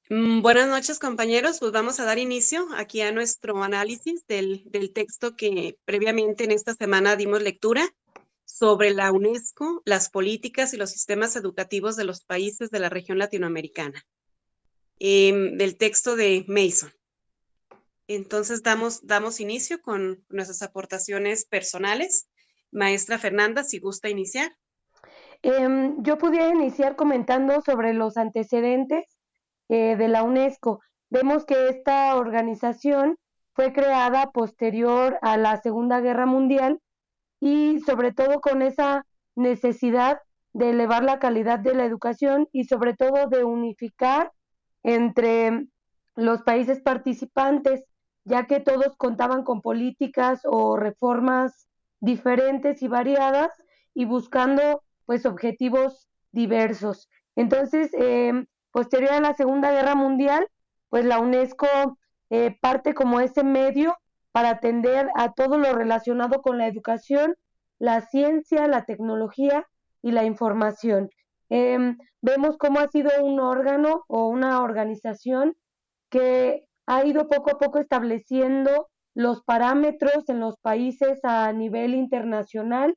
Buenas noches, compañeros. Pues vamos a dar inicio aquí a nuestro análisis del texto que previamente en esta semana dimos lectura sobre la UNESCO, las políticas y los sistemas educativos de los países de la región latinoamericana, del texto de Mason. Entonces damos inicio con nuestras aportaciones personales. Maestra Fernanda, si gusta iniciar. Yo pudiera iniciar comentando sobre los antecedentes de la UNESCO. Vemos que esta organización fue creada posterior a la Segunda Guerra Mundial y sobre todo con esa necesidad de elevar la calidad de la educación y sobre todo de unificar entre los países participantes, ya que todos contaban con políticas o reformas diferentes y variadas y buscando pues objetivos diversos. Entonces, posterior a la Segunda Guerra Mundial, pues la UNESCO parte como ese medio para atender a todo lo relacionado con la educación, la ciencia, la tecnología y la información. Vemos cómo ha sido un órgano o una organización que ha ido poco a poco estableciendo los parámetros en los países a nivel internacional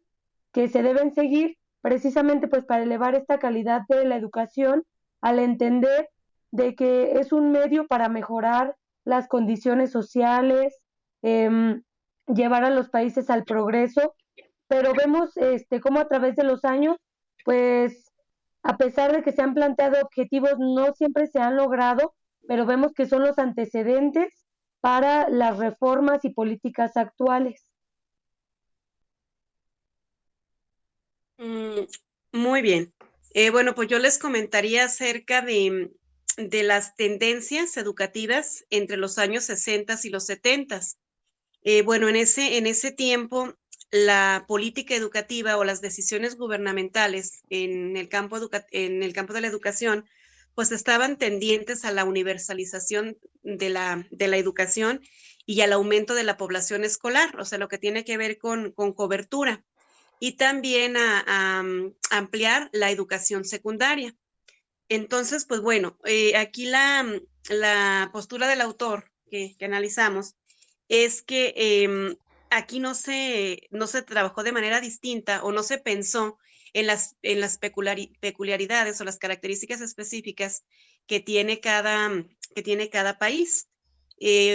que se deben seguir precisamente pues para elevar esta calidad de la educación al entender de que es un medio para mejorar las condiciones sociales, eh, llevar a los países al progreso, pero vemos cómo a través de los años, pues a pesar de que se han planteado objetivos, no siempre se han logrado, pero vemos que son los antecedentes para las reformas y políticas actuales. Mm, Muy bien. Bueno, pues yo les comentaría acerca de las tendencias educativas entre los años 60 y los 70. Bueno, en ese tiempo, la política educativa o las decisiones gubernamentales en el campo de la educación, pues estaban tendientes a la universalización de la educación y al aumento de la población escolar, o sea, lo que tiene que ver con cobertura y también a ampliar la educación secundaria. Entonces, pues bueno, aquí la postura del autor que analizamos es que aquí no se trabajó de manera distinta o no se pensó en las peculiaridades o las características específicas que tiene cada país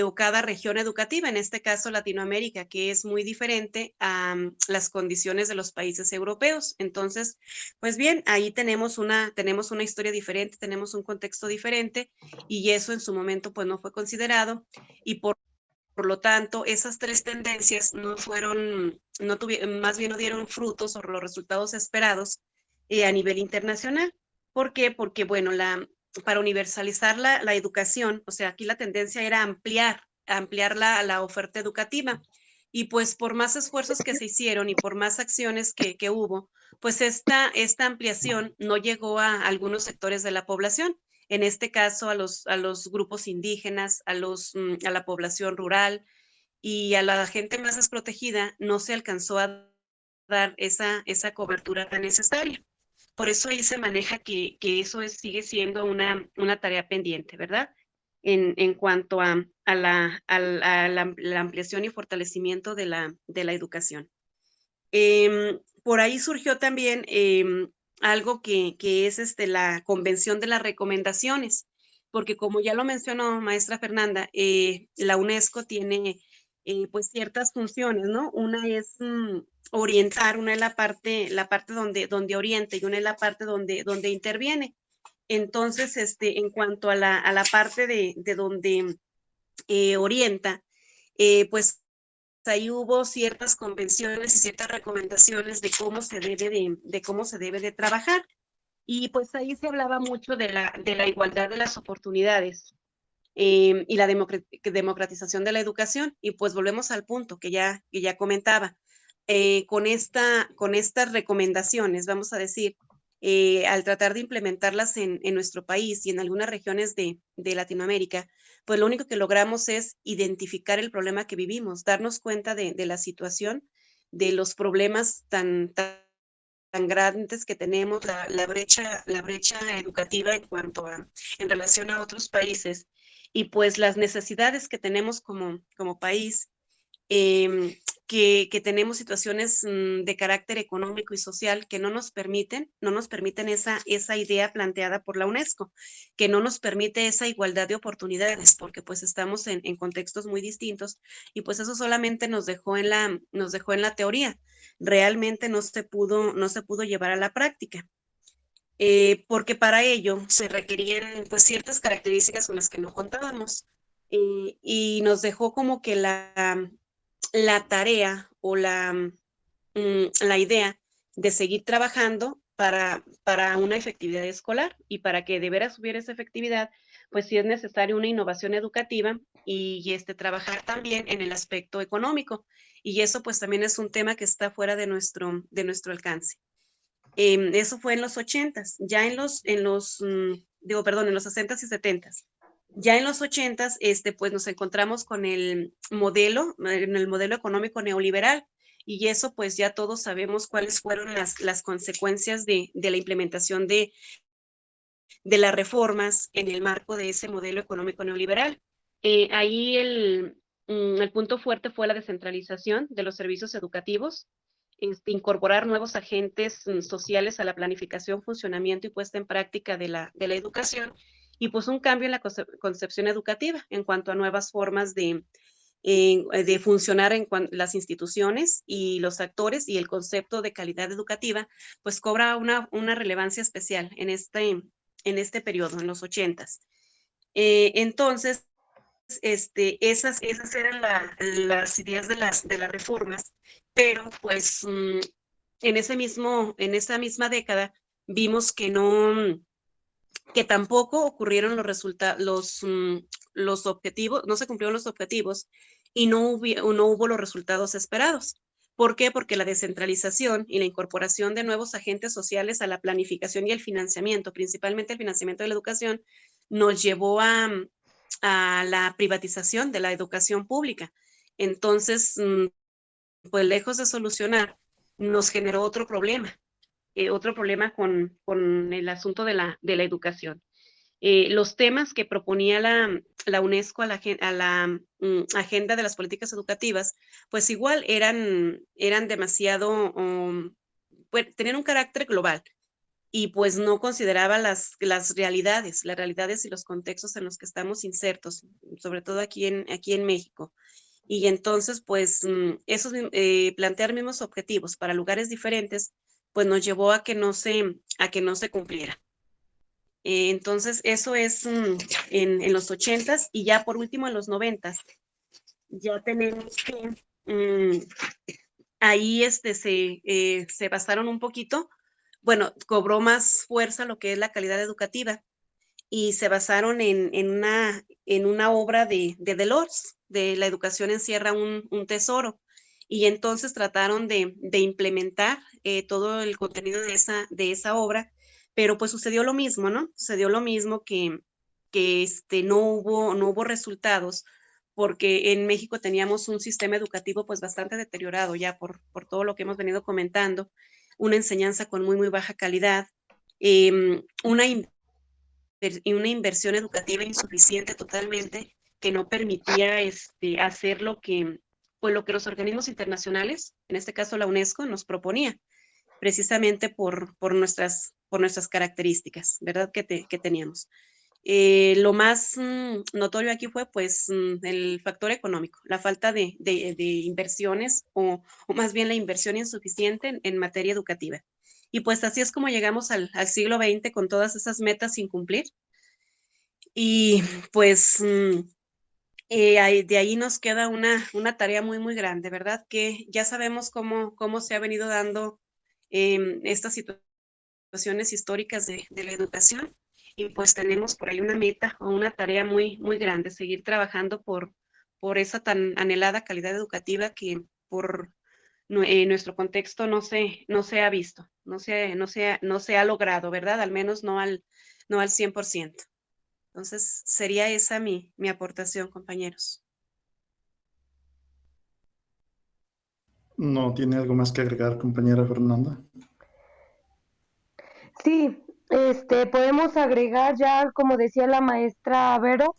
o cada región educativa, en este caso Latinoamérica, que es muy diferente a las condiciones de los países europeos. Entonces, pues bien, ahí tenemos una historia diferente, tenemos un contexto diferente y eso en su momento pues no fue considerado y por lo tanto, esas tres tendencias no fueron, no tuvieron, más bien no dieron frutos o los resultados esperados a nivel internacional. ¿Por qué? Porque, bueno, para universalizar la educación, o sea, aquí la tendencia era ampliar la oferta educativa. Y pues por más esfuerzos que se hicieron y por más acciones que hubo, pues esta ampliación no llegó a algunos sectores de la población, en este caso a los grupos indígenas, a la población rural y a la gente más desprotegida, no se alcanzó a dar esa cobertura tan necesaria. Por eso ahí se maneja que eso sigue siendo una tarea pendiente, ¿verdad? En cuanto a la ampliación y fortalecimiento de la educación. Por ahí surgió también algo que es la Convención de las Recomendaciones, porque como ya lo mencionó maestra Fernanda, la UNESCO tiene pues ciertas funciones, ¿no? Una es orientar, una es la parte donde orienta y una es la parte donde interviene. Entonces, en cuanto a la parte de donde orienta, pues ahí hubo ciertas convenciones y ciertas recomendaciones de cómo se debe de trabajar. Y pues ahí se hablaba mucho de la igualdad de las oportunidades y la democratización de la educación. Y pues volvemos al punto que ya comentaba. Con estas recomendaciones, vamos a decir, al tratar de implementarlas en nuestro país y en algunas regiones de Latinoamérica, pues lo único que logramos es identificar el problema que vivimos, darnos cuenta de la situación, de los problemas tan tan grandes que tenemos, la brecha educativa en cuanto a, en relación a otros países, y pues las necesidades que tenemos como país, em, que tenemos situaciones de carácter económico y social que no nos permiten esa idea planteada por la UNESCO, que no nos permite esa igualdad de oportunidades, porque pues estamos en contextos muy distintos, y pues eso solamente nos dejó en la teoría. Realmente no se pudo llevar a la práctica. Porque para ello se requerían pues ciertas características con las que no contábamos, y nos dejó como que la tarea o la idea de seguir trabajando para una efectividad escolar, y para que de veras hubiera esa efectividad, pues sí es necesario una innovación educativa y trabajar también en el aspecto económico, y eso pues también es un tema que está fuera de nuestro alcance. Eso fue en los ochentas, ya en los sesentas y setentas. Ya en los ochentas, pues nos encontramos con en el modelo económico neoliberal, y eso pues ya todos sabemos cuáles fueron las consecuencias de la implementación de las reformas en el marco de ese modelo económico neoliberal. Ahí el punto fuerte fue la descentralización de los servicios educativos, incorporar nuevos agentes sociales a la planificación, funcionamiento y puesta en práctica de la educación, y pues un cambio en la concepción educativa en cuanto a nuevas formas de funcionar en las instituciones y los actores, y el concepto de calidad educativa, pues cobra una relevancia especial en este periodo, en los ochentas. Entonces, esas eran las ideas de las reformas, pero pues en esa misma década vimos que tampoco ocurrieron los objetivos, no se cumplieron los objetivos, y no hubo los resultados esperados. ¿Por qué? Porque la descentralización y la incorporación de nuevos agentes sociales a la planificación y el financiamiento, principalmente el financiamiento de la educación, nos llevó a la privatización de la educación pública. Entonces, pues lejos de solucionar, nos generó otro problema con el asunto de la educación. Los temas que proponía la UNESCO a la agenda de las políticas educativas, pues igual eran demasiado, pues, tenían un carácter global, y pues no consideraba las realidades y los contextos en los que estamos insertos, sobre todo aquí en México. Y entonces, pues, plantear mismos objetivos para lugares diferentes, pues nos llevó a que no se cumpliera. Entonces, eso es en los ochentas, y ya por último en los noventas, ya tenemos que ahí se basaron un poquito, bueno, cobró más fuerza lo que es la calidad educativa, y se basaron en una obra de Delors, de La educación encierra un tesoro, y entonces trataron de implementar todo el contenido de esa obra, pero pues sucedió lo mismo, ¿no? Sucedió lo mismo que no hubo resultados, porque en México teníamos un sistema educativo pues bastante deteriorado ya por todo lo que hemos venido comentando, una enseñanza con muy baja calidad, una y una inversión educativa insuficiente totalmente, que no permitía hacer pues lo que los organismos internacionales, en este caso la UNESCO, nos proponía, precisamente por nuestras características, ¿verdad? Que teníamos. Lo más notorio aquí fue pues el factor económico, la falta de inversiones, o más bien la inversión insuficiente en materia educativa. Y pues así es como llegamos al siglo XX con todas esas metas sin cumplir, y pues de ahí nos queda una tarea muy grande, ¿verdad? Que ya sabemos cómo se ha venido dando estas situaciones históricas de la educación, y pues tenemos por ahí una meta o una tarea muy grande, seguir trabajando por esa tan anhelada calidad educativa que por nuestro contexto no se ha visto, no se ha logrado, ¿verdad? Al menos no al 100%. Entonces, sería esa mi aportación, compañeros. ¿No tiene algo más que agregar, compañera Fernanda? Sí, podemos agregar ya, como decía la maestra Vero,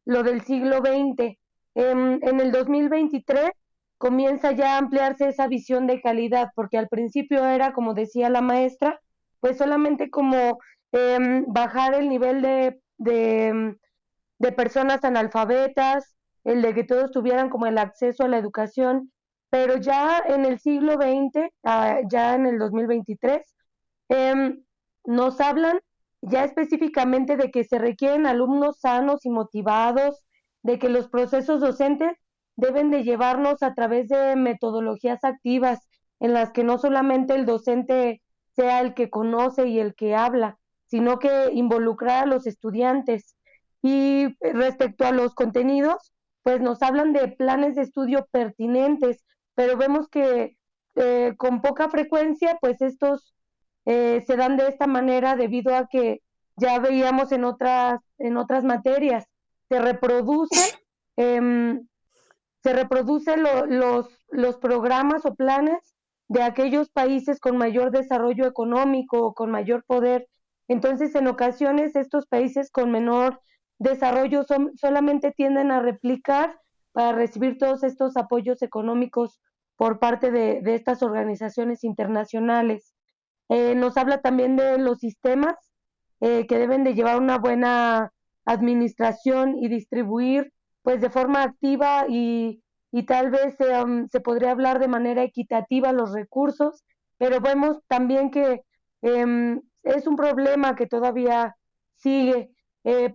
lo del siglo XX. En el 2023 comienza ya a ampliarse esa visión de calidad, porque al principio era, como decía la maestra, pues solamente como bajar el nivel de personas analfabetas, el de que todos tuvieran como el acceso a la educación, pero ya en el siglo XX, ya en el 2023, eh, nos hablan ya específicamente de que se requieren alumnos sanos y motivados, de que los procesos docentes deben de llevarnos a través de metodologías activas en las que no solamente el docente sea el que conoce y el que habla, sino que involucrar a los estudiantes. Y respecto a los contenidos, pues nos hablan de planes de estudio pertinentes, pero vemos que con poca frecuencia, pues estos se dan de esta manera debido a que ya veíamos en otras materias, se reproduce, eh, se reproduce los programas o planes de aquellos países con mayor desarrollo económico o con mayor poder. Entonces, en ocasiones, estos países con menor desarrollo solamente tienden a replicar para recibir todos estos apoyos económicos por parte de estas organizaciones internacionales. Nos habla también de los sistemas que deben de llevar una buena administración y distribuir pues de forma activa y tal vez se podría hablar de manera equitativa los recursos, pero vemos también que es un problema que todavía sigue.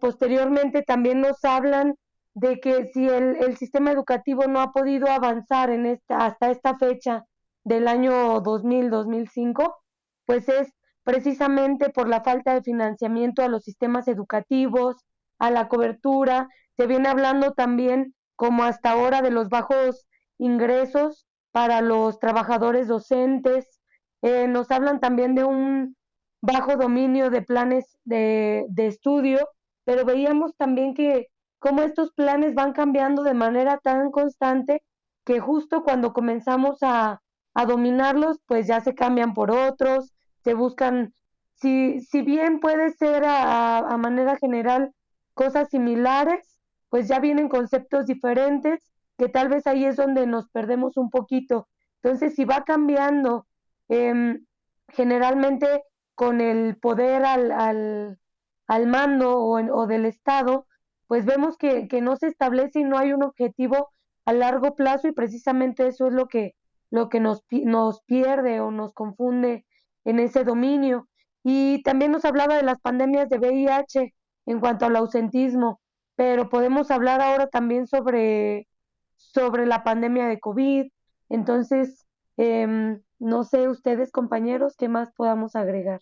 Posteriormente también nos hablan de que si el sistema educativo no ha podido avanzar hasta esta fecha del año 2000-2005, pues es precisamente por la falta de financiamiento a los sistemas educativos, a la cobertura. Se viene hablando también, como hasta ahora, de los bajos ingresos para los trabajadores docentes. Nos hablan también de un bajo dominio de planes de estudio, pero veíamos también que cómo estos planes van cambiando de manera tan constante que justo cuando comenzamos a dominarlos, pues ya se cambian por otros, se buscan, si bien puede ser a manera general cosas similares, pues ya vienen conceptos diferentes, que tal vez ahí es donde nos perdemos un poquito. Entonces, si va cambiando, eh, generalmente con el poder al mando o del Estado, pues vemos que no se establece y no hay un objetivo a largo plazo y precisamente eso es lo que nos pierde o nos confunde en ese dominio. Y también nos hablaba de las pandemias de VIH en cuanto al ausentismo, pero podemos hablar ahora también sobre la pandemia de COVID. Entonces, no sé ustedes, compañeros, qué más podamos agregar.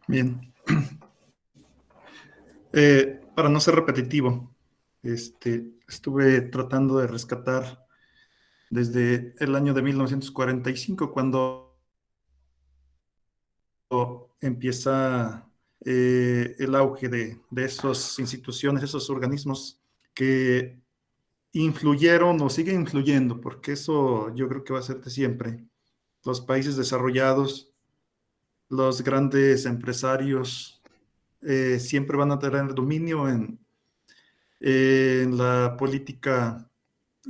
Bien. Para no ser repetitivo, estuve tratando de rescatar desde el año de 1945, cuando empieza el auge de esas instituciones, esos organismos que influyeron o siguen influyendo, porque eso yo creo que va a ser de siempre. Los países desarrollados, los grandes empresarios, siempre van a tener dominio en la política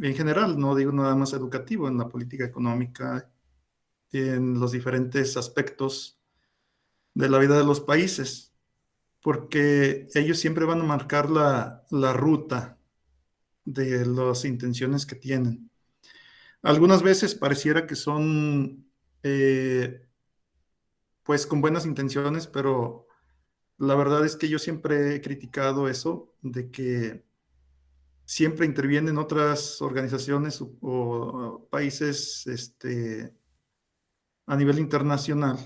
en general, no digo nada más educativo, en la política económica, en los diferentes aspectos de la vida de los países, porque ellos siempre van a marcar la ruta de las intenciones que tienen. Algunas veces pareciera que son, pues, con buenas intenciones, pero la verdad es que yo siempre he criticado eso, de que siempre intervienen otras organizaciones o países a nivel internacional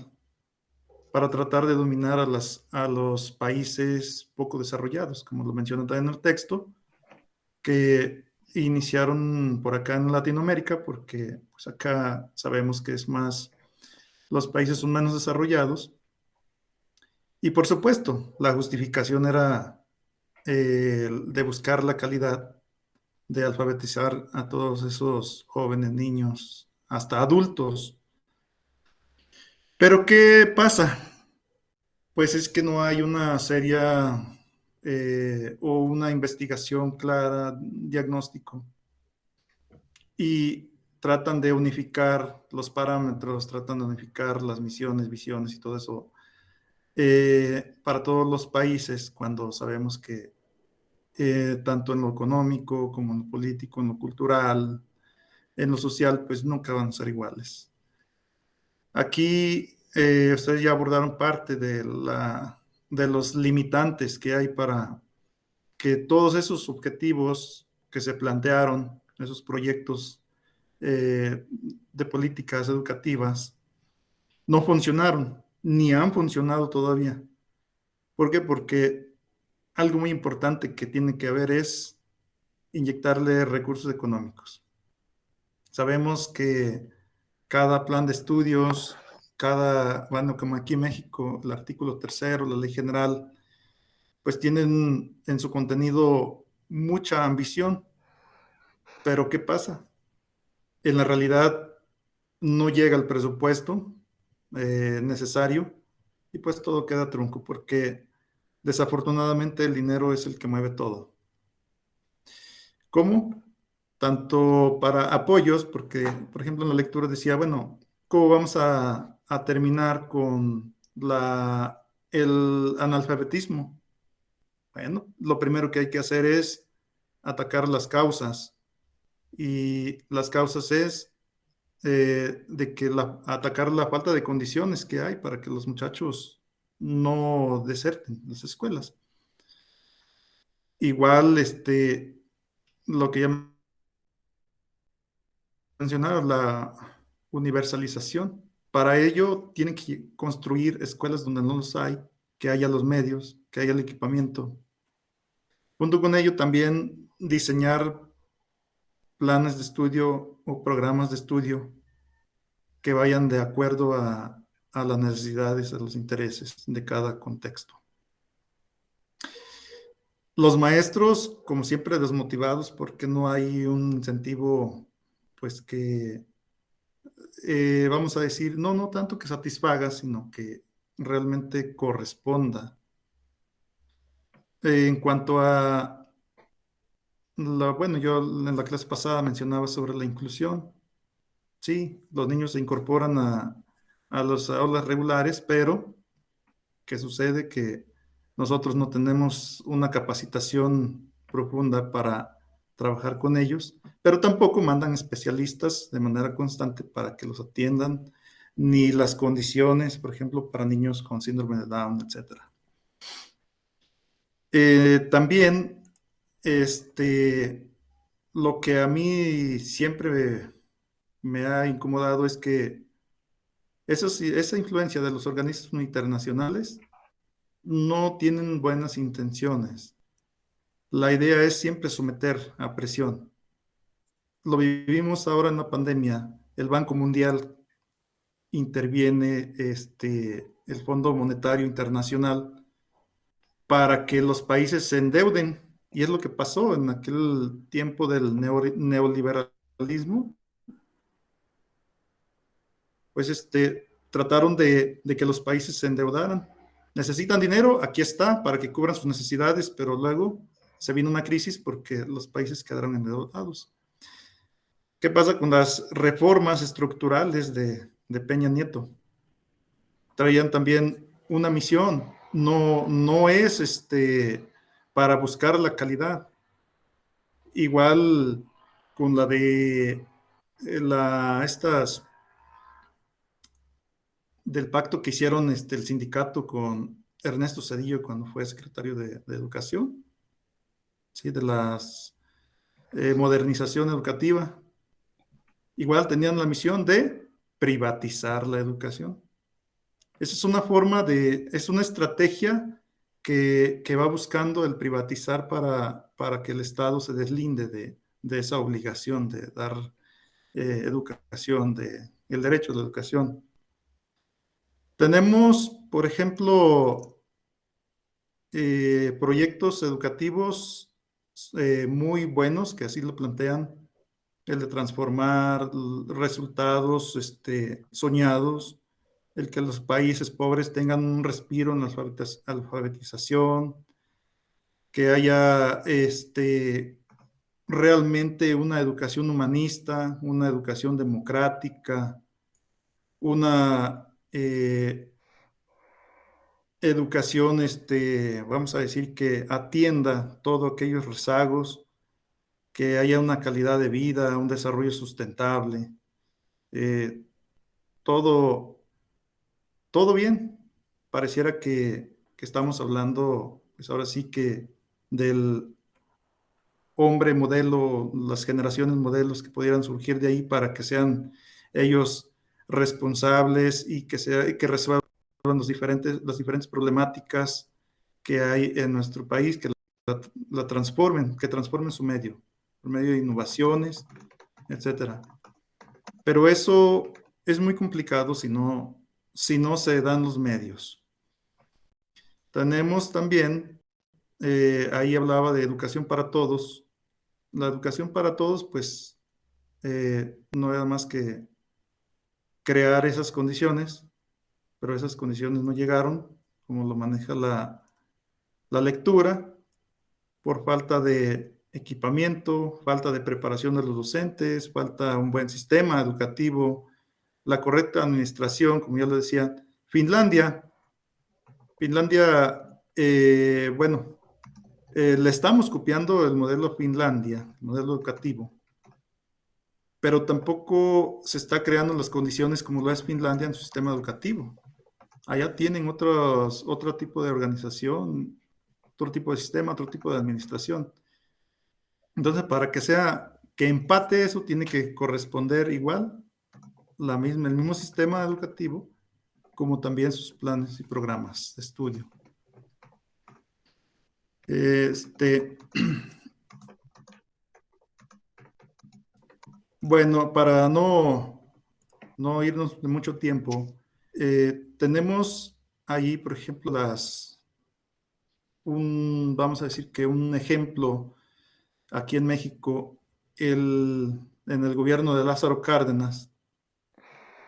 para tratar de dominar a los países poco desarrollados, como lo menciona también en el texto, que iniciaron por acá en Latinoamérica, porque pues acá sabemos que es más, los países son menos desarrollados. Y por supuesto, la justificación era de buscar la calidad, de alfabetizar a todos esos jóvenes, niños, hasta adultos. Pero ¿qué pasa? Pues es que no hay una seria o una investigación clara, diagnóstico, y tratan de unificar los parámetros, tratan de unificar las misiones, visiones y todo eso para todos los países, cuando sabemos que tanto en lo económico como en lo político, en lo cultural, en lo social, pues nunca van a ser iguales. Aquí ustedes ya abordaron parte de los limitantes que hay para que todos esos objetivos que se plantearon, esos proyectos de políticas educativas, no funcionaron, ni han funcionado todavía. ¿Por qué? Porque algo muy importante que tiene que haber es inyectarle recursos económicos. Sabemos que cada plan de estudios, bueno, como aquí en México, el artículo tercero, la ley general, pues tienen en su contenido mucha ambición, pero ¿qué pasa? En la realidad no llega el presupuesto necesario y pues todo queda trunco porque desafortunadamente el dinero es el que mueve todo. ¿Cómo? Tanto para apoyos, porque por ejemplo en la lectura decía, bueno, ¿cómo vamos a terminar con el analfabetismo? Bueno, lo primero que hay que hacer es atacar las causas y las causas es de que atacar la falta de condiciones que hay para que los muchachos no deserten las escuelas. Igual, lo que ya mencionaba, la universalización. Para ello, tienen que construir escuelas donde no los hay, que haya los medios, que haya el equipamiento. Junto con ello, también diseñar planes de estudio o programas de estudio que vayan de acuerdo a las necesidades, a los intereses de cada contexto. Los maestros, como siempre, desmotivados porque no hay un incentivo, pues que, vamos a decir, no tanto que satisfaga, sino que realmente corresponda. En cuanto a, bueno, yo en la clase pasada mencionaba sobre la inclusión. Sí, los niños se incorporan a las aulas regulares, pero ¿qué sucede? Que nosotros no tenemos una capacitación profunda para trabajar con ellos, pero tampoco mandan especialistas de manera constante para que los atiendan, ni las condiciones, por ejemplo, para niños con síndrome de Down, etcétera. También, lo que a mí siempre me ha incomodado es que esa influencia de los organismos internacionales no tienen buenas intenciones. La idea es siempre someter a presión. Lo vivimos ahora en la pandemia. El Banco Mundial interviene, el Fondo Monetario Internacional, para que los países se endeuden. Y es lo que pasó en aquel tiempo del neoliberalismo. Pues trataron de que los países se endeudaran. Necesitan dinero, aquí está, para que cubran sus necesidades, pero luego se vino una crisis porque los países quedaron endeudados. ¿Qué pasa con las reformas estructurales de Peña Nieto? Traían también una misión, no es para buscar la calidad. Igual con la de estas del pacto que hicieron el sindicato con Ernesto Zedillo cuando fue secretario de Educación, ¿sí? De la modernización educativa. Igual tenían la misión de privatizar la educación. Esa es una forma es una estrategia que va buscando el privatizar para que el Estado se deslinde de esa obligación de dar educación, el derecho a la educación. Tenemos, por ejemplo, proyectos educativos muy buenos que así lo plantean, el de transformar resultados soñados el que los países pobres tengan un respiro en la alfabetización, que haya realmente una educación humanista, una educación democrática, una educación, vamos a decir, que atienda todos aquellos rezagos, que haya una calidad de vida, un desarrollo sustentable, eh, todo, todo bien. Pareciera que estamos hablando, pues ahora sí que del hombre modelo, las generaciones modelos que pudieran surgir de ahí para que sean ellos responsables y que resuelvan las diferentes problemáticas que hay en nuestro país, que la transformen, que transformen su medio, por medio de innovaciones, etcétera. Pero eso es muy complicado si no se dan los medios. Tenemos también, ahí hablaba de educación para todos. La educación para todos, pues, no era más que crear esas condiciones, pero esas condiciones no llegaron, como lo maneja la lectura, por falta de equipamiento, falta de preparación de los docentes, falta un buen sistema educativo, la correcta administración, como ya lo decía. Finlandia, bueno, le estamos copiando el modelo Finlandia, el modelo educativo, pero tampoco se está creando las condiciones como lo es Finlandia en su sistema educativo. Allá tienen otro tipo de organización, otro tipo de sistema, otro tipo de administración. Entonces, para que empate eso, tiene que corresponder igual el mismo sistema educativo, como también sus planes y programas de estudio. Bueno, para no irnos de mucho tiempo, tenemos ahí, por ejemplo, vamos a decir que un ejemplo aquí en México, en el gobierno de Lázaro Cárdenas.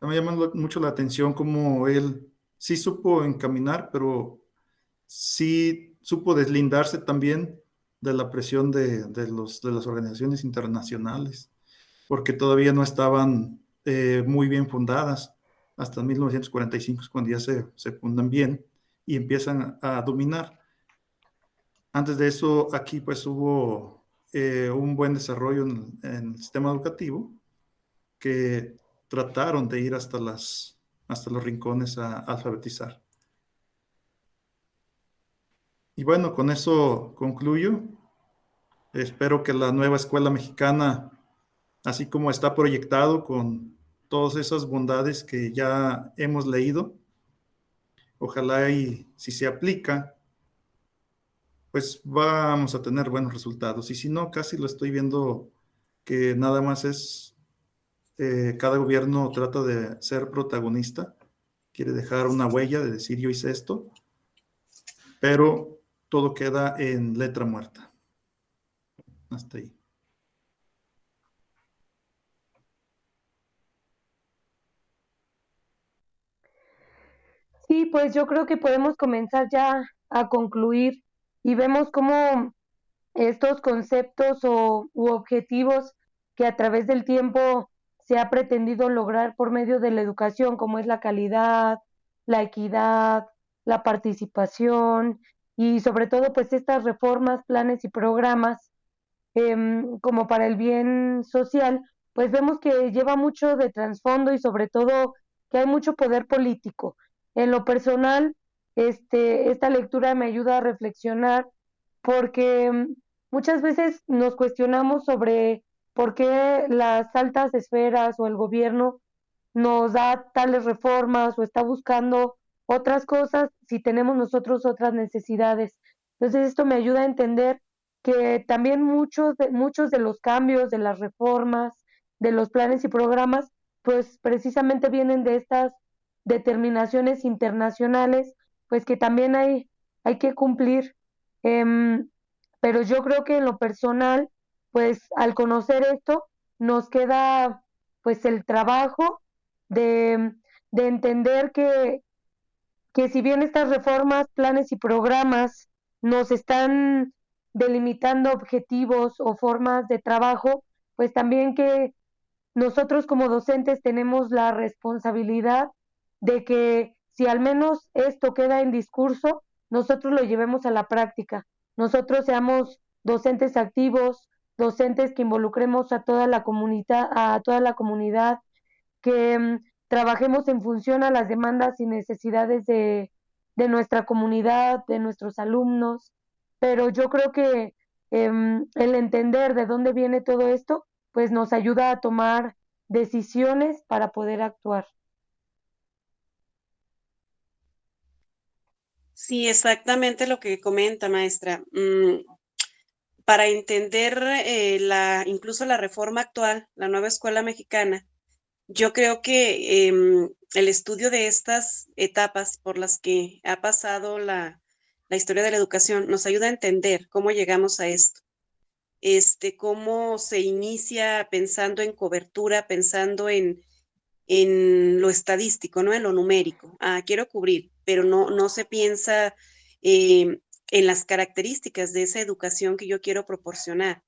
Me llama mucho la atención cómo él sí supo encaminar, pero sí supo deslindarse también de la presión de las organizaciones internacionales, porque todavía no estaban muy bien fundadas. Hasta 1945 es cuando ya se fundan bien y empiezan a dominar. Antes de eso, aquí pues hubo un buen desarrollo en el sistema educativo, que trataron de ir hasta los rincones a alfabetizar. Y bueno, con eso concluyo. Espero que la nueva escuela mexicana, así como está proyectado con todas esas bondades que ya hemos leído, ojalá y si se aplica, pues vamos a tener buenos resultados. Y si no, casi lo estoy viendo que nada más cada gobierno trata de ser protagonista, quiere dejar una huella de decir yo hice esto, pero todo queda en letra muerta. Hasta ahí. Sí, pues yo creo que podemos comenzar ya a concluir y vemos cómo estos conceptos u objetivos que a través del tiempo se ha pretendido lograr por medio de la educación, como es la calidad, la equidad, la participación y sobre todo pues estas reformas, planes y programas como para el bien social, pues vemos que lleva mucho de trasfondo y sobre todo que hay mucho poder político. En lo personal, esta lectura me ayuda a reflexionar porque muchas veces nos cuestionamos sobre por qué las altas esferas o el gobierno nos da tales reformas o está buscando otras cosas si tenemos nosotros otras necesidades. Entonces esto me ayuda a entender que también muchos de los cambios, de las reformas, de los planes y programas, pues precisamente vienen de estas determinaciones internacionales, pues que también hay que cumplir. Em, pero yo creo que en lo personal, pues al conocer esto, nos queda pues el trabajo de de entender que si bien estas reformas, planes y programas nos están delimitando objetivos o formas de trabajo, pues también que nosotros como docentes tenemos la responsabilidad de que si al menos esto queda en discurso, nosotros lo llevemos a la práctica. Nosotros seamos docentes activos, docentes que involucremos a toda la comunidad, que trabajemos en función a las demandas y necesidades de nuestra comunidad, de nuestros alumnos, pero yo creo que el entender de dónde viene todo esto, pues nos ayuda a tomar decisiones para poder actuar. Sí, exactamente lo que comenta, maestra. Para entender incluso la reforma actual, la nueva escuela mexicana, yo creo que el estudio de estas etapas por las que ha pasado la historia de la educación nos ayuda a entender cómo llegamos a esto. Cómo se inicia pensando en cobertura, pensando en lo estadístico, ¿no? En lo numérico. Quiero cubrir, pero no se piensa en las características de esa educación que yo quiero proporcionar.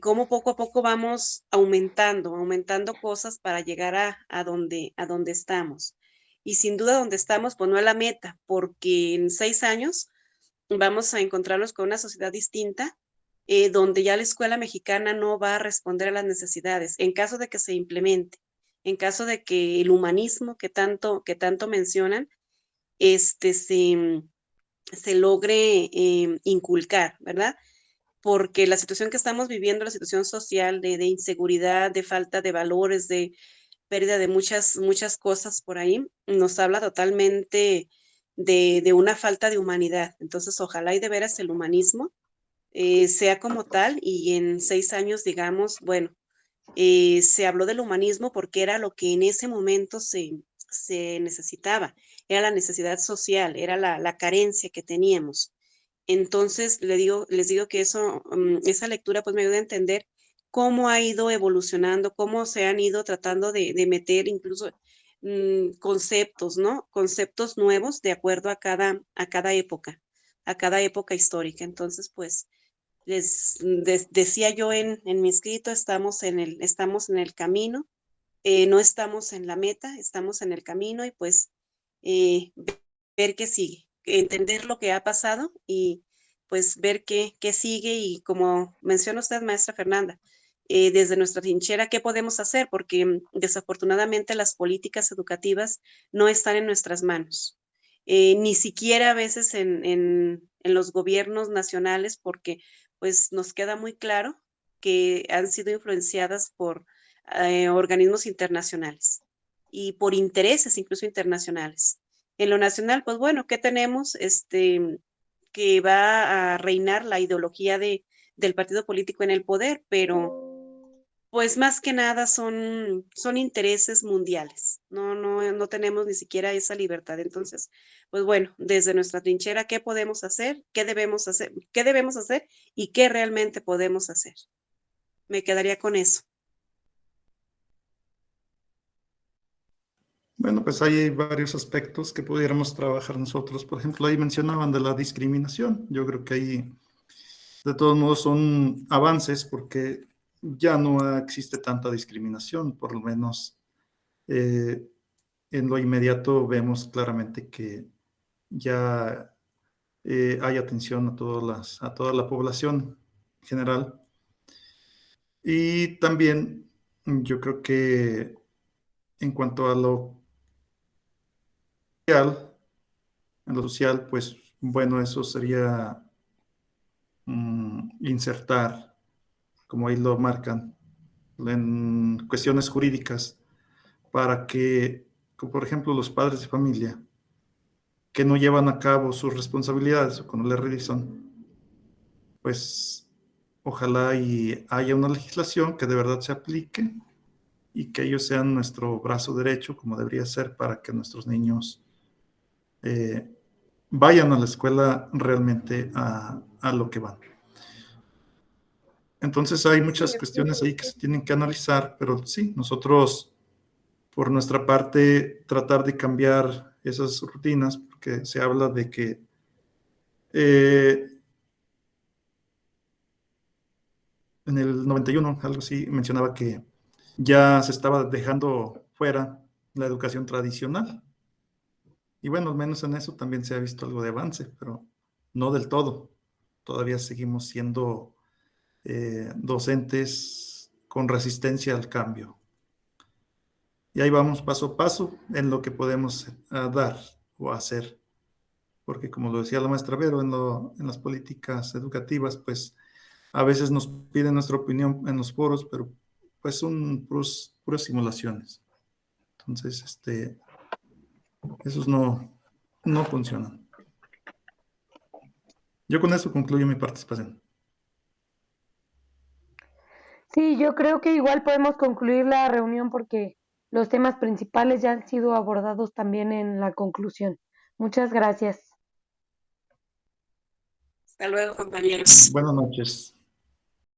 Cómo poco a poco vamos aumentando cosas para llegar a donde estamos. Y sin duda donde estamos, pues no es la meta, porque en 6 años vamos a encontrarnos con una sociedad distinta, donde ya la escuela mexicana no va a responder a las necesidades, en caso de que se implemente, en caso de que el humanismo que tanto mencionan, se logre inculcar, ¿verdad? Porque la situación que estamos viviendo, la situación social de inseguridad, de falta de valores, de pérdida de muchas cosas por ahí, nos habla totalmente de una falta de humanidad. Entonces, ojalá y de veras el humanismo sea como tal y en 6 años digamos, bueno, se habló del humanismo porque era lo que en ese momento se necesitaba, era la necesidad social, era la carencia que teníamos. Entonces, les digo que eso, esa lectura pues me ayuda a entender cómo ha ido evolucionando, cómo se han ido tratando de meter incluso conceptos, ¿no? Conceptos nuevos de acuerdo a cada época histórica. Entonces, pues, decía yo en mi escrito, estamos en el camino, no estamos en la meta, estamos en el camino y pues eh, ver qué sigue, entender lo que ha pasado y pues ver qué sigue y como menciona usted, maestra Fernanda, desde nuestra trinchera, ¿qué podemos hacer? Porque desafortunadamente las políticas educativas no están en nuestras manos. Ni siquiera a veces en los gobiernos nacionales, porque pues nos queda muy claro que han sido influenciadas por organismos internacionales y por intereses incluso internacionales. En lo nacional, pues bueno, ¿qué tenemos? Que va a reinar la ideología del partido político en el poder, pero pues más que nada son intereses mundiales. No tenemos ni siquiera esa libertad. Entonces, pues bueno, desde nuestra trinchera, ¿qué podemos hacer? ¿Qué debemos hacer? ¿Qué debemos hacer? ¿Y qué realmente podemos hacer? Me quedaría con eso. Bueno, pues hay varios aspectos que pudiéramos trabajar nosotros. Por ejemplo, ahí mencionaban de la discriminación. Yo creo que ahí, de todos modos, son avances porque ya no existe tanta discriminación, por lo menos eh, en lo inmediato vemos claramente que ya hay atención a toda la población en general. Y también yo creo que en cuanto a social, en lo social, pues bueno, eso sería insertar, como ahí lo marcan, en cuestiones jurídicas, para que, como por ejemplo, los padres de familia que no llevan a cabo sus responsabilidades o cuando le realizan, pues ojalá y haya una legislación que de verdad se aplique y que ellos sean nuestro brazo derecho, como debería ser, para que nuestros niños eh, vayan a la escuela realmente a lo que van. Entonces hay Sí, muchas cuestiones ahí que se tienen que analizar, pero sí, nosotros por nuestra parte, tratar de cambiar esas rutinas, porque se habla de que en el 91, algo así, mencionaba que ya se estaba dejando fuera la educación tradicional. Y bueno, al menos en eso también se ha visto algo de avance, pero no del todo. Todavía seguimos siendo docentes con resistencia al cambio. Y ahí vamos paso a paso en lo que podemos dar o hacer. Porque como lo decía la maestra Vero, en las políticas educativas, pues a veces nos piden nuestra opinión en los foros, pero pues son puras simulaciones. Entonces, esos no funcionan. Yo con eso concluyo mi participación. Sí, yo creo que igual podemos concluir la reunión porque los temas principales ya han sido abordados también en la conclusión. Muchas gracias. Hasta luego, compañeros. Buenas noches.